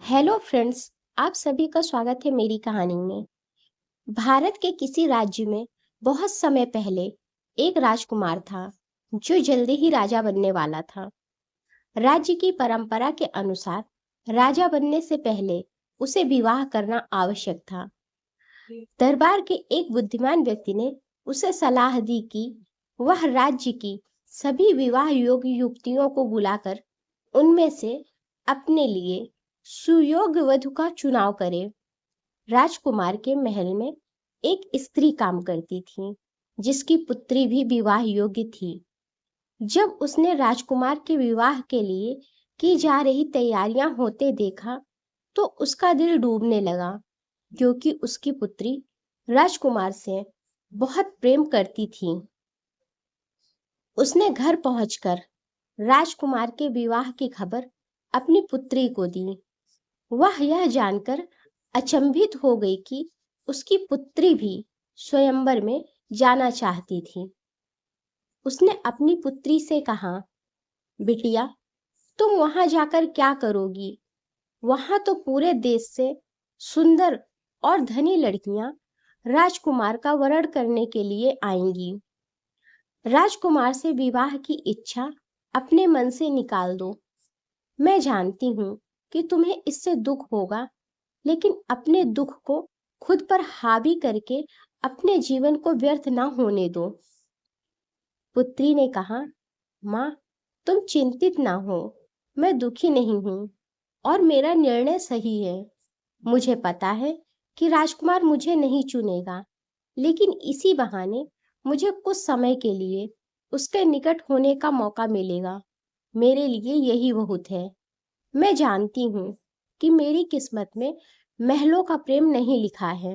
Hello friends, आप सभी का स्वागत है मेरी कहानी में। भारत के किसी राज्य में बहुत समय पहले एक राजकुमार था जो जल्दी ही राजा बनने वाला था। राज्य की परंपरा के अनुसार राजा बनने से पहले उसे विवाह करना आवश्यक था। दरबार के एक बुद्धिमान व्यक्ति ने उसे सलाह दी कि वह राज्य की सभी विवाह योग्य युवतियों को बुलाकर उनमें से अपने लिए सुयोग्य वधु का चुनाव करे। राजकुमार के महल में एक स्त्री काम करती थी जिसकी पुत्री भी विवाह योग्य थी। जब उसने राजकुमार के विवाह के लिए की जा रही तैयारियां होते देखा तो उसका दिल डूबने लगा, क्योंकि उसकी पुत्री राजकुमार से बहुत प्रेम करती थी। उसने घर पहुंचकर राजकुमार के विवाह की खबर अपनी पुत्री को दी। वह यह जानकर अचंभित हो गई कि उसकी पुत्री भी स्वयंवर में जाना चाहती थी। उसने अपनी पुत्री से कहा, बिटिया, तुम वहां जाकर क्या करोगी? वहां तो पूरे देश से सुंदर और धनी लड़कियां राजकुमार का वरण करने के लिए आएंगी। राजकुमार से विवाह की इच्छा अपने मन से निकाल दो। मैं जानती हूँ कि तुम्हें इससे दुख होगा, लेकिन अपने दुख को खुद पर हावी करके अपने जीवन को व्यर्थ ना होने दो। पुत्री ने कहा, माँ, तुम चिंतित ना हो, मैं दुखी नहीं हूँ और मेरा निर्णय सही है। मुझे पता है कि राजकुमार मुझे नहीं चुनेगा, लेकिन इसी बहाने मुझे कुछ समय के लिए उसके निकट होने का मौका मिलेगा। मेरे लिए यही बहुत है। मैं जानती हूँ कि मेरी किस्मत में महलों का प्रेम नहीं लिखा है।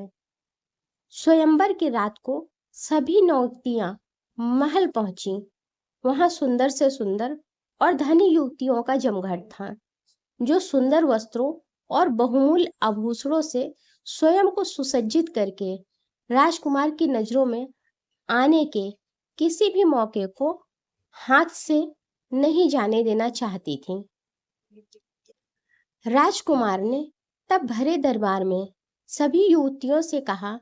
स्वयंवर की रात को सभी नौकतियां महल पहुंची। वहां सुंदर से सुंदर और धनी युवतियों का जमघट था, जो सुंदर वस्त्रों और बहुमूल्य आभूषणों से स्वयं को सुसज्जित करके राजकुमार की नजरों में आने के किसी भी मौके को हाथ से नहीं जाने देना चाहती थी। राजकुमार ने तब भरे दरबार में सभी युवतियों से कहा,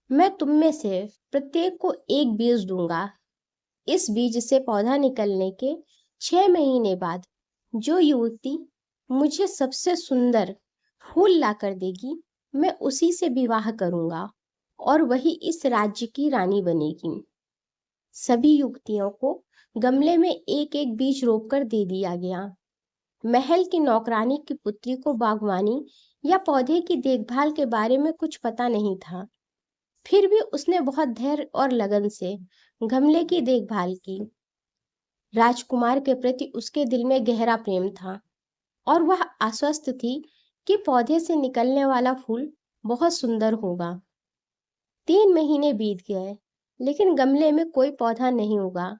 मैं तुम में से प्रत्येक को एक बीज दूंगा। इस बीज से पौधा निकलने के 6 महीने बाद जो युवती मुझे सबसे सुंदर फूल लाकर देगी, मैं उसी से विवाह करूंगा और वही इस राज्य की रानी बनेगी। सभी युवतियों को गमले में एक एक बीज रोपकर दे दिया गया। महल की नौकरानी की पुत्री को बागवानी या पौधे की देखभाल के बारे में कुछ पता नहीं था। फिर भी उसने बहुत धैर्य और लगन से गमले की देखभाल की। राजकुमार के प्रति उसके दिल में गहरा प्रेम था और वह आश्वस्त थी कि पौधे से निकलने वाला फूल बहुत सुंदर होगा। 3 महीने बीत गए, लेकिन गमले में कोई पौधा नहीं उगा।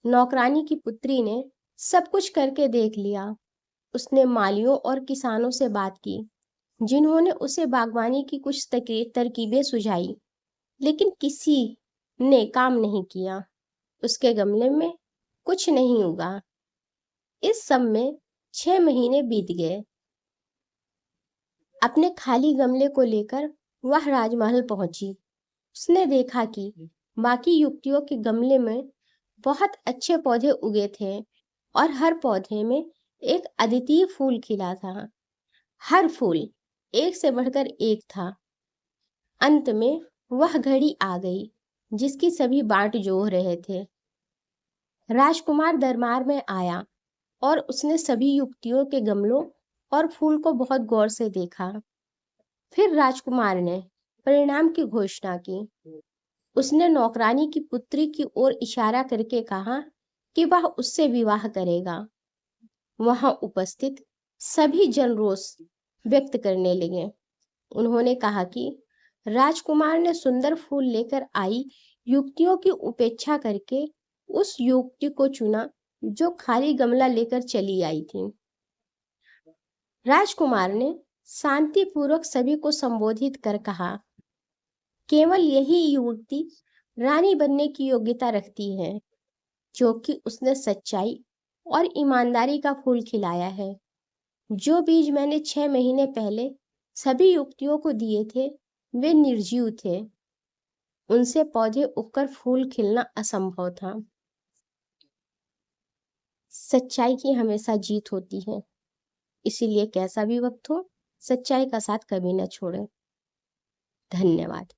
नौकरानी की पुत्री ने सब कुछ करके देख लिया। उसने मालियों और किसानों से बात की, जिन्होंने उसे बागवानी की कुछ तरकीबें सुझाई, लेकिन किसी ने काम नहीं किया। उसके गमले में कुछ नहीं उगा। इस सब में 6 महीने बीत गए। अपने खाली गमले को लेकर वह राजमहल पहुंची। उसने देखा कि बाकी युवतियों के गमले में बहुत अच्छे पौधे उगे थे और हर पौधे में एक अद्वितीय फूल खिला था। हर फूल एक से बढ़कर एक था। अंत में वह घड़ी आ गई जिसकी सभी बाट जोह रहे थे। राजकुमार दरबार में आया और उसने सभी युवतियों के गमलों और फूल को बहुत गौर से देखा। फिर राजकुमार ने परिणाम की घोषणा की। उसने नौकरानी की पुत्री की ओर इशारा करके कहा कि वह उससे विवाह करेगा। वहां उपस्थित सभी जन रोष व्यक्त करने लगे। उन्होंने कहा कि राजकुमार ने सुंदर फूल लेकर आई युवतियों की उपेक्षा करके उस युवती को चुना जो खाली गमला लेकर चली आई थी। राजकुमार ने शांतिपूर्वक सभी को संबोधित कर कहा, केवल यही युवती रानी बनने की योग्यता रखती है, क्योंकि उसने सच्चाई और ईमानदारी का फूल खिलाया है। जो बीज मैंने 6 महीने पहले सभी युवतियों को दिए थे वे निर्जीव थे। उनसे पौधे उगकर फूल खिलना असंभव था। सच्चाई की हमेशा जीत होती है, इसीलिए कैसा भी वक्त हो, सच्चाई का साथ कभी न छोड़ें। धन्यवाद।